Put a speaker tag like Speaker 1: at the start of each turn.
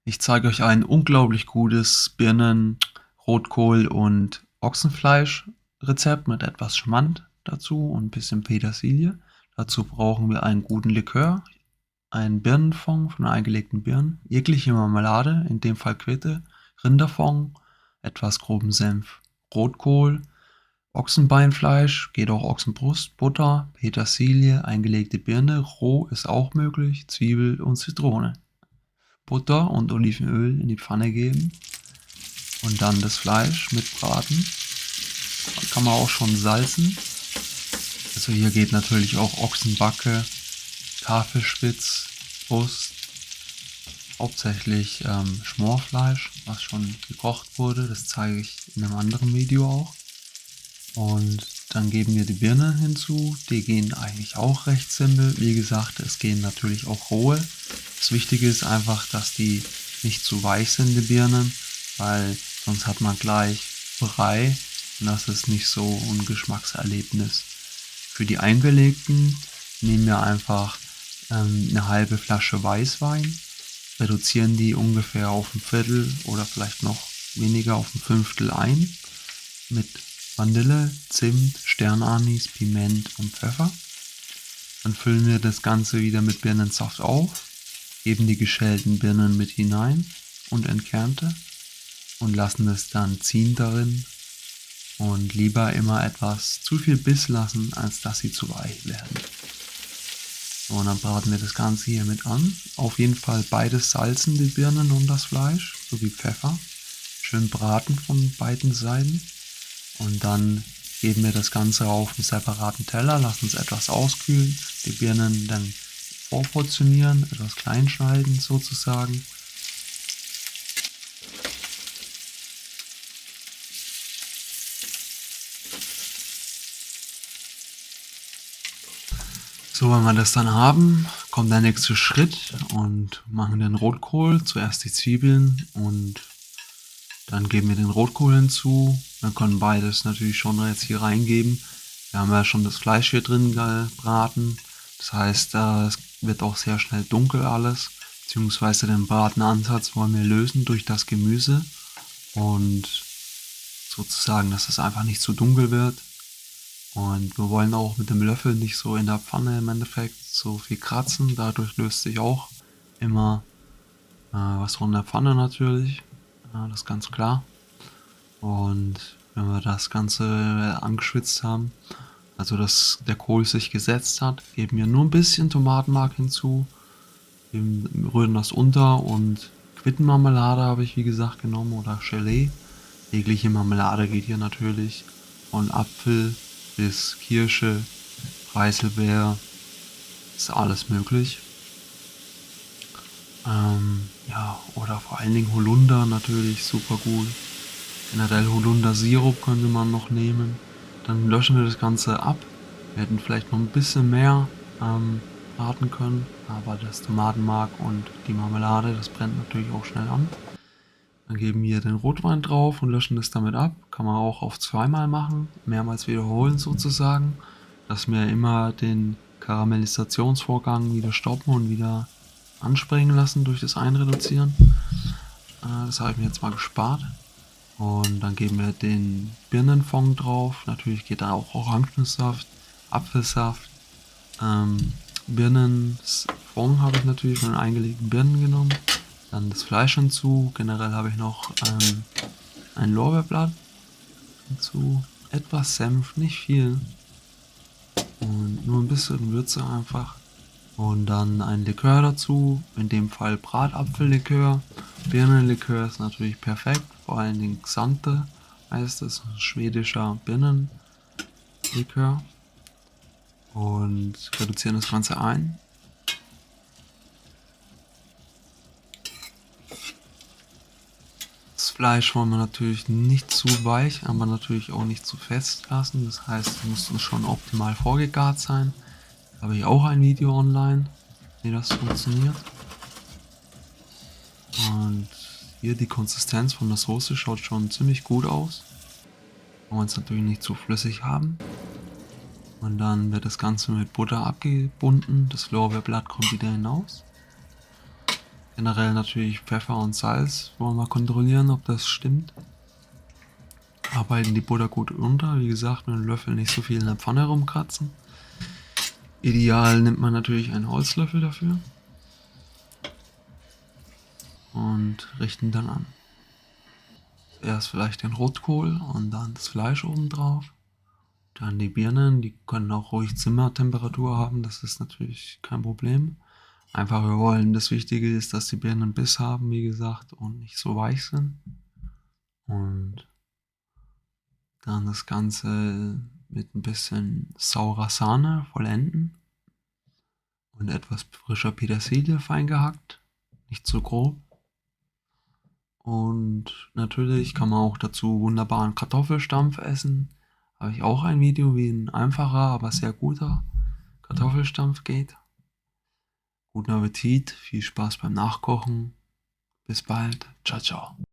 Speaker 1: Ich zeige euch ein unglaublich gutes Birnen-, Rotkohl- und Ochsenfleisch-Rezept mit etwas Schmand dazu und ein bisschen Petersilie. Dazu brauchen wir einen guten Likör, einen Birnenfond von eingelegten Birnen, jegliche Marmelade, in dem Fall Quitte, Rinderfond, etwas groben Senf, Rotkohl, Ochsenbeinfleisch, geht auch Ochsenbrust, Butter, Petersilie, eingelegte Birne, roh ist auch möglich, Zwiebel und Zitrone. Butter und Olivenöl in die Pfanne geben und dann das Fleisch mitbraten. Dann kann man auch schon salzen. Also hier geht natürlich auch Ochsenbacke, Tafelspitz, Brust, hauptsächlich Schmorfleisch, was schon gekocht wurde. Das zeige ich in einem anderen Video auch. Und dann geben wir die Birnen hinzu. Die gehen eigentlich auch recht simpel. Wie gesagt, es gehen natürlich auch rohe. Das Wichtige ist einfach, dass die nicht zu weich sind, die Birnen, weil sonst hat man gleich Brei und das ist nicht so ein Geschmackserlebnis. Für die eingelegten nehmen wir einfach eine halbe Flasche Weißwein, reduzieren die ungefähr auf ein Viertel oder vielleicht noch weniger auf ein Fünftel ein mit Vanille, Zimt, Sternanis, Piment und Pfeffer. Dann füllen wir das Ganze wieder mit Birnensaft auf, geben die geschälten Birnen mit hinein und entkernte und lassen es dann ziehen darin und lieber immer etwas zu viel Biss lassen, als dass sie zu weich werden. So, und dann braten wir das Ganze hier mit an. Auf jeden Fall beides salzen, die Birnen und das Fleisch, sowie Pfeffer. Schön braten von beiden Seiten. Und dann geben wir das Ganze auf einen separaten Teller, lassen es etwas auskühlen, die Birnen dann vorportionieren, etwas klein schneiden sozusagen. So, wenn wir das dann haben, kommt der nächste Schritt und machen den Rotkohl, zuerst die Zwiebeln und dann geben wir den Rotkohl hinzu. Wir können beides natürlich schon jetzt hier reingeben. Wir haben ja schon das Fleisch hier drin gebraten. Das heißt, es wird auch sehr schnell dunkel alles. Beziehungsweise den Bratenansatz wollen wir lösen durch das Gemüse. Und sozusagen, dass es einfach nicht zu dunkel wird. Und wir wollen auch mit dem Löffel nicht so in der Pfanne im Endeffekt so viel kratzen. Dadurch löst sich auch immer was von der Pfanne natürlich. Das ist ganz klar. Und wenn wir das Ganze angeschwitzt haben, also dass der Kohl sich gesetzt hat, geben wir nur ein bisschen Tomatenmark hinzu, rühren das unter und Quittenmarmelade habe ich wie gesagt genommen oder Gelee. Jegliche Marmelade geht hier natürlich, von Apfel bis Kirsche, Preiselbeer, ist alles möglich. Ja, oder vor allen Dingen Holunder natürlich super gut. Generell Holunder-Sirup könnte man noch nehmen. Dann löschen wir das Ganze ab. Wir hätten vielleicht noch ein bisschen mehr braten können, aber das Tomatenmark und die Marmelade, das brennt natürlich auch schnell an. Dann geben wir den Rotwein drauf und löschen das damit ab. Kann man auch auf zweimal machen, mehrmals wiederholen sozusagen, dass wir immer den Karamellisationsvorgang wieder stoppen und wieder anspringen lassen durch das Einreduzieren. Das habe ich mir jetzt mal gespart. Und dann geben wir den Birnenfond drauf. Natürlich geht da auch Orangensaft, Apfelsaft. Birnenfond habe ich natürlich von den eingelegten Birnen genommen. Dann das Fleisch hinzu. Generell habe ich noch ein Lorbeerblatt hinzu. Etwas Senf, nicht viel. Und nur ein bisschen Würze einfach. Und dann ein Likör dazu. In dem Fall Bratapfellikör. Birnenlikör ist natürlich perfekt. Vor allen Dingen Xante heißt es. Schwedischer Birnenlikör. Und reduzieren das Ganze ein. Das Fleisch wollen wir natürlich nicht zu weich, aber natürlich auch nicht zu fest lassen. Das heißt, es muss schon optimal vorgegart sein. Da habe ich auch ein Video online, wie das funktioniert. Und hier die Konsistenz von der Soße schaut schon ziemlich gut aus. Wir wollen es natürlich nicht zu flüssig haben. Und dann wird das Ganze mit Butter abgebunden. Das Lorbeerblatt kommt wieder hinaus. Generell natürlich Pfeffer und Salz. Wollen wir mal kontrollieren, ob das stimmt. Arbeiten die Butter gut unter. Wie gesagt, mit dem Löffel nicht so viel in der Pfanne rumkratzen. Ideal nimmt man natürlich einen Holzlöffel dafür. Und richten dann an. Erst vielleicht den Rotkohl und dann das Fleisch oben drauf. Dann die Birnen, die können auch ruhig Zimmertemperatur haben, das ist natürlich kein Problem. Einfach wir wollen, das Wichtige ist, dass die Birnen Biss haben, wie gesagt, und nicht so weich sind. Und dann das Ganze mit ein bisschen saurer Sahne vollenden. Und etwas frischer Petersilie fein gehackt, nicht zu grob. Und natürlich kann man auch dazu wunderbaren Kartoffelstampf essen. Habe ich auch ein Video, wie ein einfacher, aber sehr guter Kartoffelstampf geht. Guten Appetit, viel Spaß beim Nachkochen. Bis bald. Ciao, ciao.